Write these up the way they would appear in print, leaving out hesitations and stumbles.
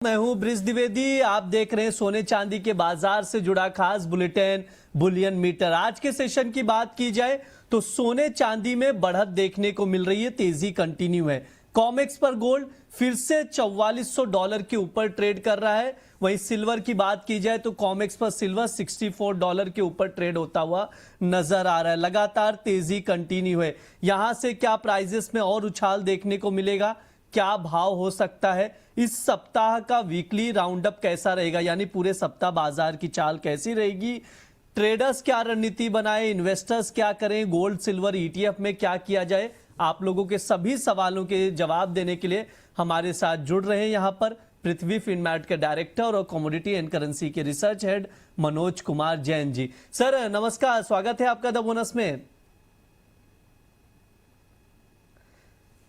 मैं हूं ब्रिज द्विवेदी। आप देख रहे हैं सोने चांदी के बाजार से जुड़ा खास बुलेटिन बुलियन मीटर। आज के सेशन की बात की जाए तो सोने चांदी में बढ़त देखने को मिल रही है, तेजी कंटिन्यू है। कॉमेक्स पर गोल्ड फिर से $4400 के ऊपर ट्रेड कर रहा है। वहीं सिल्वर की बात की जाए तो कॉमेक्स पर सिल्वर $64 के ऊपर ट्रेड होता हुआ नजर आ रहा है। लगातार तेजी कंटिन्यू है। यहां से क्या प्राइजेस में और उछाल देखने को मिलेगा, क्या भाव हो सकता है, इस सप्ताह का वीकली राउंडअप कैसा रहेगा, यानी पूरे सप्ताह बाजार की चाल कैसी रहेगी, ट्रेडर्स क्या रणनीति बनाए, इन्वेस्टर्स क्या करें, गोल्ड सिल्वर ईटीएफ में क्या किया जाए, आप लोगों के सभी सवालों के जवाब देने के लिए हमारे साथ जुड़ रहे हैं यहां पर पृथ्वी फिनमैट के डायरेक्टर और कमोडिटी एंड करेंसी के research head Manoj Kumar Jain ji. Sir नमस्कार, स्वागत है आपका द बोनस में।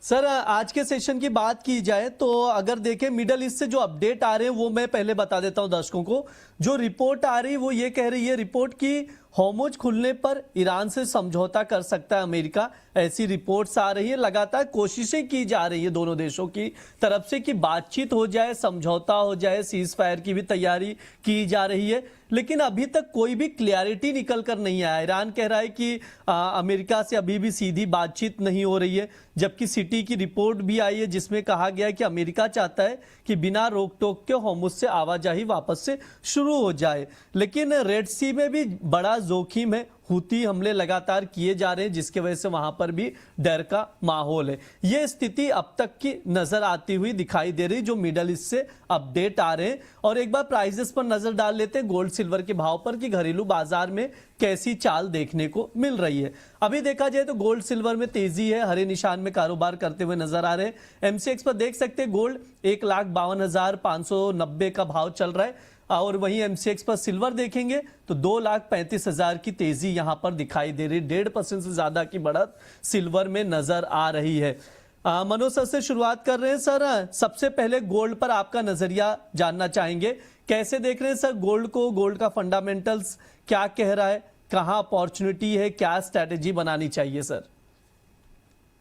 सर आज के सेशन की बात की जाए तो अगर देखें मिडल ईस्ट से जो अपडेट आ रहे हैं वो मैं पहले बता देता हूं दर्शकों को। जो रिपोर्ट आ रही है वो ये कह रही है रिपोर्ट की होर्मुज खुलने पर ईरान से समझौता कर सकता है अमेरिका, ऐसी रिपोर्ट्स आ रही है। लगातार कोशिशें की जा रही है दोनों देशों की तरफ से कि बातचीत हो जाए, समझौता हो जाए, सीज फायर की भी तैयारी की जा रही है, लेकिन अभी तक कोई भी क्लैरिटी निकल कर नहीं आया। ईरान कह रहा है कि अमेरिका से अभी भी सीधी बातचीत नहीं हो रही है, जबकि सिटी की रिपोर्ट भी आई है जिसमें कहा गया है कि अमेरिका चाहता है कि बिना रोक टोक के होर्मुज से आवाजाही वापस से शुरू हो जाए। लेकिन रेड सी में भी बड़ा जोखिम है, हूती हमले लगातार किए जा रहे हैं जिसकी वजह से वहां पर भी डर का माहौल है। यह स्थिति अब तक की नजर आती हुई दिखाई दे रही जो मिडल ईस्ट से अपडेट आ रहे हैं। और एक बार प्राइसेस पर नजर डाल लेते हैं गोल्ड सिल्वर के भाव पर कि घरेलू बाजार में कैसी चाल देखने को मिल रही है। अभी देखा जाए तो गोल्ड सिल्वर में तेजी है, हरे निशान में कारोबार करते हुए नजर आ रहे हैं। एमसीएक्स पर देख सकते हैं गोल्ड 1,52,590 का भाव चल रहा है और वहीं एमसीएक्स पर सिल्वर देखेंगे तो 2,35,000 की तेजी यहां पर दिखाई दे रही है। 1.5% से ज्यादा की बढ़त सिल्वर में नजर आ रही है। मनोज सर से शुरुआत कर रहे हैं। सर सबसे पहले गोल्ड पर आपका नजरिया जानना चाहेंगे, कैसे देख रहे हैं सर गोल्ड को, गोल्ड का फंडामेंटल्स क्या कह रहा है, कहां अपॉर्चुनिटी है, क्या स्ट्रैटेजी बनानी चाहिए सर?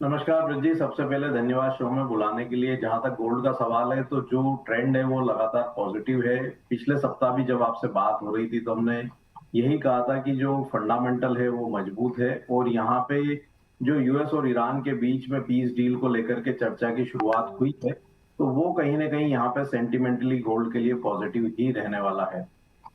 नमस्कार ब्रिज जी, सबसे पहले धन्यवाद शो में बुलाने के लिए। जहां तक गोल्ड का सवाल है तो जो ट्रेंड है वो लगातार पॉजिटिव है। पिछले सप्ताह भी जब आपसे बात हो रही थी तो हमने यही कहा था कि जो फंडामेंटल है वो मजबूत है और यहाँ पे जो यूएस और ईरान के बीच में पीस डील को लेकर के चर्चा की शुरुआत हुई है तो वो कहीं ना कहीं यहाँ पे सेंटिमेंटली गोल्ड के लिए पॉजिटिव ही रहने वाला है।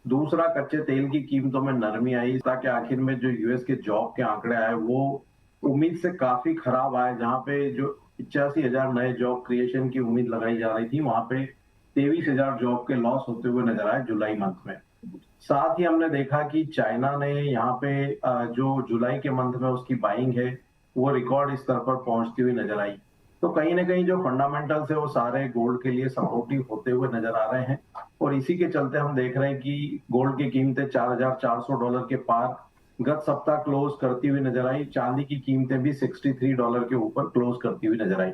दूसरा, कच्चे तेल की कीमतों में नरमी आई ताकि आखिर में जो यूएस के जॉब के आंकड़े आए वो उम्मीद से काफी खराब आए। जहां पे जो 85,000 नए जॉब क्रिएशन की उम्मीद लगाई जा रही थी वहां पे 23,000 जॉब के लॉस होते हुए नजर आए जुलाई मंथ में। साथ ही हमने देखा कि चाइना ने यहाँ पे जो जुलाई के मंथ में उसकी बाइंग है वो रिकॉर्ड स्तर पर पहुंचती हुई नजर आई। तो कहीं ना कहीं जो फंडामेंटल्स है वो सारे गोल्ड के लिए सपोर्टिव होते हुए नजर आ रहे हैं और इसी के चलते हम देख रहे हैं कि गोल्ड की कीमतें $4,400 के पार गत सप्ताह क्लोज करती हुई नजर आई। चांदी की कीमतें भी $63 के ऊपर क्लोज करती हुई नजर आई।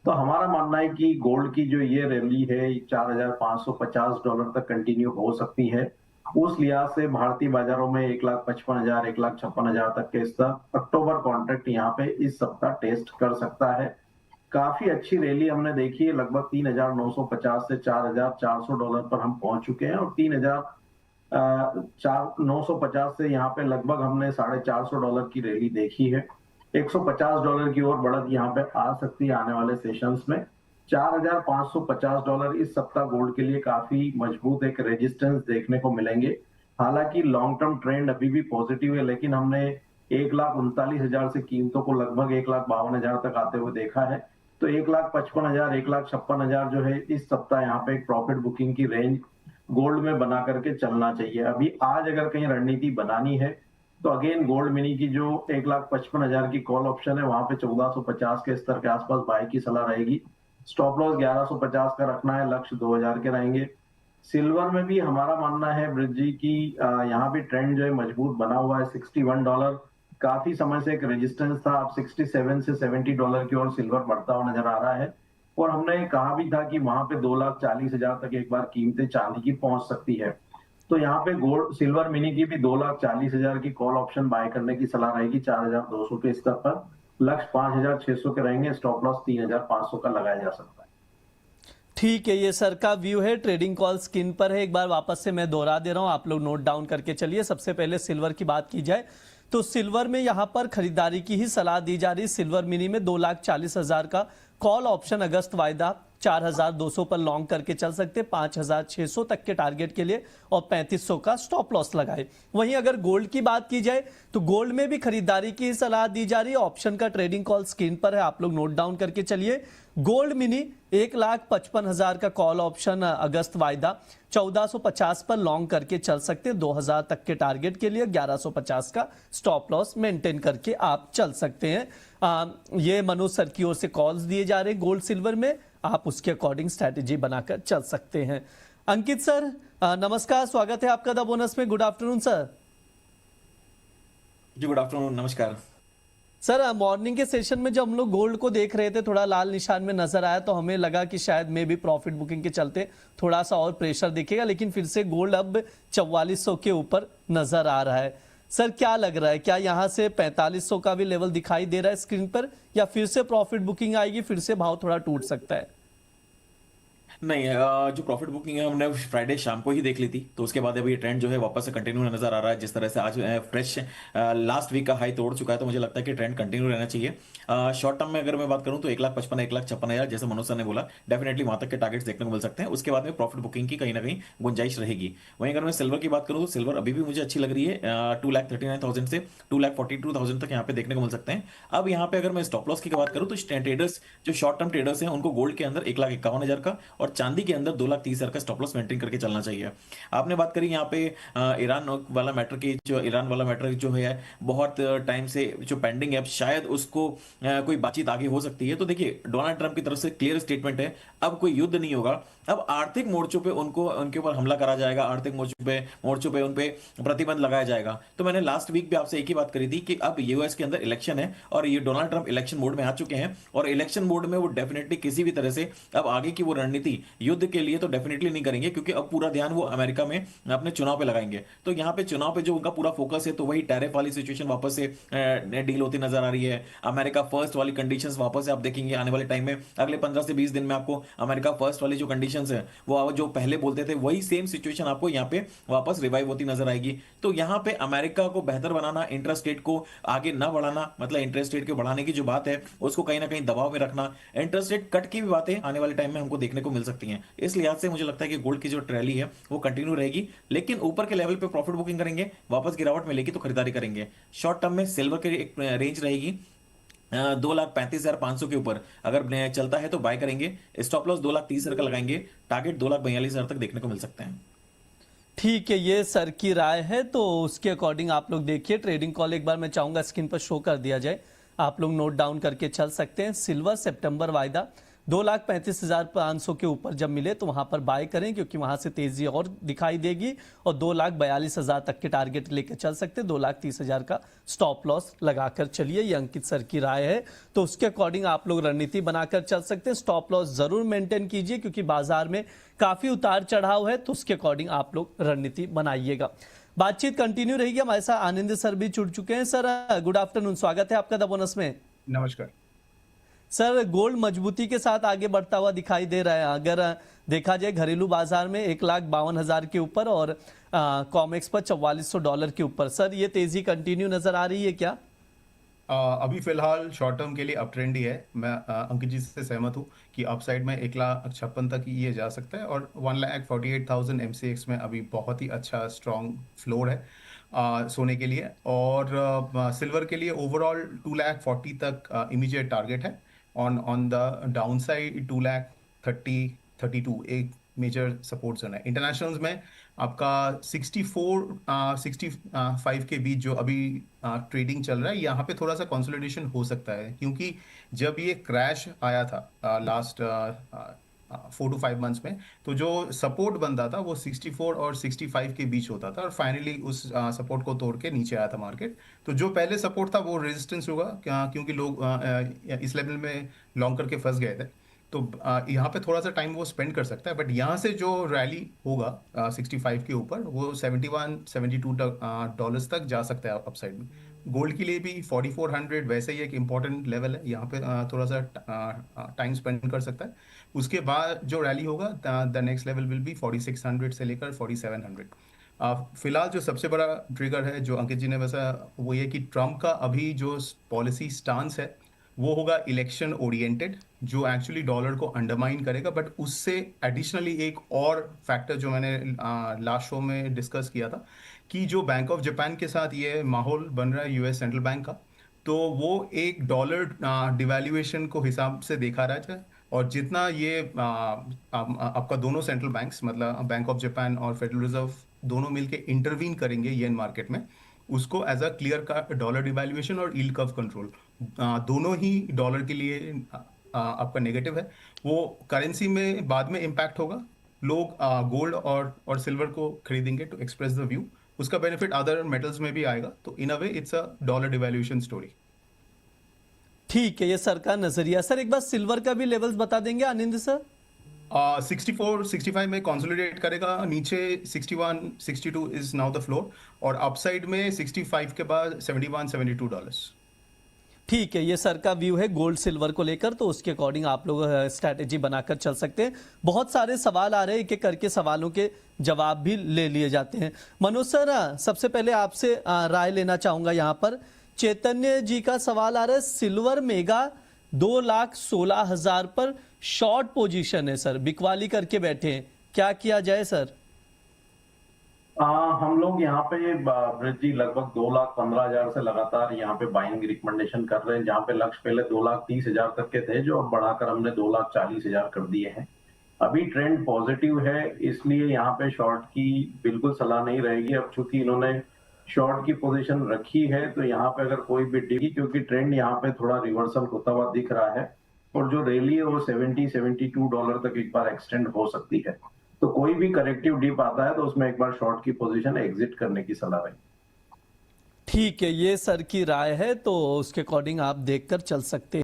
तो हमारा मानना है कि गोल्ड की जो ये रैली है $4,550 तक कंटिन्यू हो सकती है। उस लिहाज से भारतीय बाजारों में 1,55,000 1,56,000 तक के स्तर अक्टूबर कॉन्ट्रैक्ट यहाँ पे इस सप्ताह टेस्ट कर सकता है। काफी अच्छी रैली हमने देखी है, लगभग 3,950 से $4,400 पर हम पहुंच चुके हैं और 3,950 से यहाँ पे लगभग हमने $450 की रैली देखी है। $150 की ओर बढ़त यहाँ पे आ सकती है आने वाले सेशंस में। $4,550 इस सप्ताह गोल्ड के लिए काफी मजबूत एक रेजिस्टेंस देखने को मिलेंगे। हालांकि लॉन्ग टर्म ट्रेंड अभी भी पॉजिटिव है, लेकिन हमने 1,39,000 से कीमतों को लगभग 1,52,000 तक आते हुए देखा है। तो 1,55,000 1,56,000 जो है इस सप्ताह यहाँ पे एक प्रॉफिट बुकिंग की रेंज गोल्ड में बना करके चलना चाहिए। अभी आज अगर कहीं रणनीति बनानी है तो अगेन गोल्ड मिनी की जो 1,55,000 की कॉल ऑप्शन है वहां पे 1,450 के स्तर के आसपास बाय की सलाह रहेगी। स्टॉप लॉस 1,150 का रखना है, लक्ष्य 2,000 के रहेंगे। सिल्वर में भी हमारा मानना है ब्रिज जी की यहाँ भी ट्रेंड जो है मजबूत बना हुआ है। $61 काफी समय से एक रेजिस्टेंस था, अब 67 से $70 की ओर सिल्वर बढ़ता हुआ नजर आ रहा है और हमने कहा भी था कि वहां पे 2,40,000 तक एक बार कीमतें चांदी की पहुंच सकती है। तो यहाँ पे गोल्ड सिल्वर मिनी की भी 2,40,000 की कॉल ऑप्शन बाय करने की सलाह रहेगी 4,200 के स्तर पर। लक्ष्य 5,600 के रहेंगे, स्टॉप लॉस 3,500 का लगाया जा सकता है। ठीक है, ये सर का व्यू है। ट्रेडिंग कॉल स्क्रीन पर है, एक बार वापस से मैं दोहरा दे रहा हूं, आप लोग नोट डाउन करके चलिए। सबसे पहले सिल्वर की बात की जाए तो सिल्वर में यहां पर खरीदारी की ही सलाह दी जा रही है। सिल्वर मिनी में 2,40,000 का कॉल ऑप्शन अगस्त वायदा 4,200 पर लॉन्ग करके चल सकते, 5,600 तक के टारगेट के लिए और 3,500 का स्टॉप लॉस लगाए। वहीं अगर गोल्ड की बात की जाए तो गोल्ड में भी खरीदारी की सलाह दी जा रही है। ऑप्शन का ट्रेडिंग कॉल स्क्रीन पर है, आप लोग नोट डाउन करके चलिए। गोल्ड मिनी 1,55,000 का कॉल ऑप्शन अगस्त वायदा 1,450 पर लॉन्ग करके चल सकते, 2,000 तक के टारगेट के लिए 1,150 का स्टॉप लॉस मेंटेन करके आप चल सकते हैं। ये मनोज सर की ओर से कॉल्स दिए जा रहे हैं गोल्ड सिल्वर में, आप उसके अकॉर्डिंग स्ट्रैटेजी बनाकर चल सकते हैं। अंकित सर नमस्कार, स्वागत है आपका द बोनस में। Good afternoon sir. जी गुड आफ्टरनून, नमस्कार। सर मॉर्निंग के सेशन में जब हम लोग गोल्ड को देख रहे थे, थोड़ा लाल निशान में नजर आया तो हमें लगा कि शायद में भी प्रॉफिट बुकिंग के चलते थोड़ा सा और प्रेशर दिखेगा, लेकिन फिर से गोल्ड अब 4400 के ऊपर नजर आ रहा है। सर क्या लग रहा है, क्या यहाँ से 4500 का भी लेवल दिखाई दे रहा है स्क्रीन पर, या फिर से प्रॉफिट बुकिंग आएगी, फिर से भाव थोड़ा टूट सकता है? नहीं, जो प्रॉफिट बुकिंग है हमने फ्राइडे शाम को ही देख ली थी, तो उसके बाद अभी ये ट्रेंड जो है वापस से कंटिन्यू नजर आ रहा है। जिस तरह से आज फ्रेश लास्ट वीक का हाई तोड़ चुका है, तो मुझे लगता है कि ट्रेंड कंटिन्यू रहना चाहिए। शॉर्ट टर्म में अगर मैं बात करूं तो 1,55,000 1,56,000 जैसे मनोज सर ने बोला, डेफिनेटली वहां तक के टारगेट्स देखने को मिल सकते हैं। उसके बाद में प्रॉफिट बुकिंग की कहीं ना कहीं गुंजाइश रहेगी। वहीं अगर मैं सिल्वर की बात करूं तो सिल्वर अभी भी मुझे अच्छी लग रही है। 2,39,000 से 2,42,000 तक यहाँ पे देखने को मिल सकते हैं। अब यहाँ पे अगर मैं स्टॉप लॉस की बात करूं तो ट्रेडर्स जो शॉर्ट टर्म ट्रेडर्स हैं उनको गोल्ड के अंदर 1,51,000 का और चांदी के अंदर 2,30,000 का स्टॉप लॉस मेंटेन करके चलना चाहिए। आपने बात करी यहाँ पे ईरान वाला मैटर की, जो ईरान वाला मैटर जो है बहुत टाइम से जो पेंडिंग है, शायद उसको कोई बातचीत आगे हो सकती है। तो देखिए डोनाल्ड ट्रंप की तरफ से क्लियर स्टेटमेंट है, अब कोई युद्ध नहीं होगा, अब आर्थिक मोर्चों पे उनके ऊपर हमला करा जाएगा, आर्थिक मोर्चों पे उन पे प्रतिबंध लगाया जाएगा। तो मैंने लास्ट वीक भी आपसे एक ही बात करी थी कि अब यूएस के अंदर इलेक्शन है और ये डोनाल्ड ट्रंप इलेक्शन मोड में आ चुके हैं, और इलेक्शन मोड में वो डेफिनेटली किसी भी तरह से अब आगे की वो रणनीति युद्ध के लिए तो डेफिनेटली नहीं करेंगे, क्योंकि अब पूरा ध्यान वो अमेरिका में अपने चुनाव पे लगाएंगे। तो यहाँ पे चुनाव पे जो उनका पूरा फोकस है, तो वही टैरिफ वाली सिचुएशन वापस से डील होती नजर आ रही है। अमेरिका फर्स्ट वाली कंडीशंस वापस से आप देखेंगे आने वाले टाइम में, अगले 15 से 20 दिन में आपको अमेरिका फर्स्ट वाली जो कंडीशंस है वो जो पहले बोलते थे वही सेम सिचुएशन आपको यहाँ पे वापस रिवाइव होती नजर आएगी। तो यहाँ पे अमेरिका को बेहतर बनाना, इंटरेस्ट रेट को आगे ना बढ़ाना, मतलब इंटरेस्ट रेट के बढ़ाने की जो बात है उसको कहीं ना कहीं दबाव में रखना, इंटरेस्ट रेट कट की भी बातें आने वाले टाइम में हमको देखने को मिल सकती हैं। इस लिहाज से मुझे लगता है कि गोल्ड की जो रैली है वो कंटिन्यू रहेगी, लेकिन ऊपर के लेवल पे प्रॉफिट बुकिंग करेंगे, वापस गिरावट मिलेगी तो खरीदारी करेंगे। शॉर्ट टर्म में सिल्वर की एक रेंज रहेगी 2,35,500 के ऊपर, अगर चलता है तो बाय करेंगे। स्टॉप लॉस 2,30,000 का लगाएंगे, टारगेट 2,42,000 तक देखने को मिल सकते हैं। ठीक है, ये सर की राय है, तो उसके अकॉर्डिंग आप लोग देखिए। ट्रेडिंग कॉल एक बार मैं चाहूंगा स्क्रीन पर शो कर दिया जाए, आप लोग नोट डाउन करके चल सकते हैं। सिल्वर सितंबर वायदा 2,35,500 के ऊपर जब मिले तो वहां पर बाय करें, क्योंकि वहां से तेजी और दिखाई देगी, और 2,42,000 तक के टारगेट लेकर चल सकते, 2,30,000 का स्टॉप लॉस लगाकर चलिए। ये अंकित सर की राय है, तो उसके अकॉर्डिंग आप लोग रणनीति बनाकर चल सकते हैं। स्टॉप लॉस जरूर मेंटेन कीजिए, क्योंकि बाजार में काफी उतार चढ़ाव है, तो उसके अकॉर्डिंग आप लोग रणनीति बनाइएगा। बातचीत कंटिन्यू रहेगी। हमारे साथ आनंद सर भी जुड़ चुके हैं। सर गुड आफ्टरनून, स्वागत है आपका द बोनस में। नमस्कार सर, गोल्ड मजबूती के साथ आगे बढ़ता हुआ दिखाई दे रहा है। अगर देखा जाए घरेलू बाजार में 1,52,000 के ऊपर और कॉमेक्स पर $4,400 के ऊपर, सर ये तेजी कंटिन्यू नजर आ रही है क्या? अभी फिलहाल शॉर्ट टर्म के लिए अप ट्रेंड ही है। मैं अंकित जी से सहमत हूँ कि अपसाइड में 1,56,000 तक ये जा सकता है, और 1,48,000 MCX में अभी बहुत ही अच्छा स्ट्रॉन्ग फ्लोर है सोने के लिए। और सिल्वर के लिए ओवरऑल 2,40,000 तक इमीडिएट टारगेट है। ऑन द डाउन साइड 2,30,32 एक मेजर सपोर्ट जोन है। इंटरनेशनल्स में आपका 64-65 के बीच जो अभी ट्रेडिंग चल रहा है, यहाँ पे थोड़ा सा कंसोलिडेशन हो सकता है, क्योंकि जब ये क्रैश आया था लास्ट 4 to 5 मंथ्स में, तो जो सपोर्ट बनता था वो 64 और 65 के बीच होता था, और फाइनली उस सपोर्ट को तोड़ के नीचे आया था मार्केट। तो जो पहले सपोर्ट था वो रेजिस्टेंस होगा, क्योंकि लोग इस लेवल में लॉन्ग करके फंस गए थे। तो यहाँ पे थोड़ा सा टाइम वो स्पेंड कर सकता है, बट यहाँ से जो रैली होगा 65 के ऊपर, वो $71-72 तक जा सकता है अपसाइड में। गोल्ड के लिए भी 4400 वैसे ही एक इम्पॉर्टेंट लेवल है, यहाँ पे थोड़ा सा टाइम स्पेंड कर सकता है। उसके बाद जो रैली होगा the next level will be 4600 से लेकर 4700। फिलहाल जो सबसे बड़ा ट्रिगर है जो अंकित जी ने वैसा वो ये कि ट्रम्प का अभी जो पॉलिसी स्टांस है वो होगा इलेक्शन ओरिएंटेड, जो एक्चुअली डॉलर को अंडरमाइन करेगा। बट उससे एडिशनली एक और फैक्टर जो मैंने लास्ट शो में डिस्कस किया था कि जो बैंक ऑफ जापान के साथ ये माहौल बन रहा है यूएस सेंट्रल बैंक का, तो वो एक डॉलर डिवैल्यूएशन को हिसाब से देखा रहा है। और जितना ये आपका दोनों सेंट्रल बैंक्स मतलब बैंक ऑफ जापान और फेडरल रिजर्व दोनों मिलके इंटरवीन करेंगे येन मार्केट में, उसको एज अ क्लियर का डॉलर डिवैल्यूएशन और यील्ड कर्व कंट्रोल दोनों ही डॉलर के लिए आपका नेगेटिव है। वो करेंसी में बाद में इम्पैक्ट होगा, लोग गोल्ड और सिल्वर को खरीदेंगे टू एक्सप्रेस द व्यू, उसका बेनिफिट अदर मेटल्स में भी आएगा। तो in a way it's a dollar devaluation story. ठीक है, ये सर का नजरिया। सर एक बार सिल्वर का भी लेवल्स बता देंगे आनंद सर? 64-65 में कंसोलिडेट करेगा, नीचे 61-62 इज नाउ द फ्लोर, और अपसाइड में 65 के बाद $71-72। ठीक है, ये सर का व्यू है गोल्ड सिल्वर को लेकर, तो उसके अकॉर्डिंग आप लोग स्ट्रैटेजी बनाकर चल सकते हैं। बहुत सारे सवाल आ रहे हैं, एक एक करके सवालों के जवाब भी ले लिए जाते हैं। मनोज सर, सबसे पहले आपसे राय लेना चाहूंगा यहाँ पर। चैतन्य जी का सवाल आ रहा है, सिल्वर मेगा 2,16,000 पर शॉर्ट पोजीशन है सर, बिकवाली करके बैठे हैं, क्या किया जाए सर? हम लोग यहाँ पे ब्रिज जी लगभग 2,15,000 से लगातार यहाँ पे बाइंग रिकमेंडेशन कर रहे हैं, जहाँ पे लक्ष्य पहले 2,30,000 तक के थे, जो अब बढ़ाकर हमने 2,40,000 कर दिए हैं। अभी ट्रेंड पॉजिटिव है, इसलिए यहाँ पे शॉर्ट की बिल्कुल सलाह नहीं रहेगी। अब चूंकि इन्होंने शॉर्ट की पोजीशन रखी है, तो यहाँ पे अगर कोई भी डिगी, क्योंकि ट्रेंड यहाँ पे थोड़ा रिवर्सल होता हुआ दिख रहा है, और जो रैली है वो $70-72 तक एक बार एक्सटेंड हो सकती है। तो कोई भी करेक्टिव डिप आता है तो उसमें एक बार शॉर्ट की पोजीशन एग्जिट करने की सलाह रहेगी। ठीक है, ये सर की राय है, तो उसके अकॉर्डिंग आप देखकर चल सकते हैं।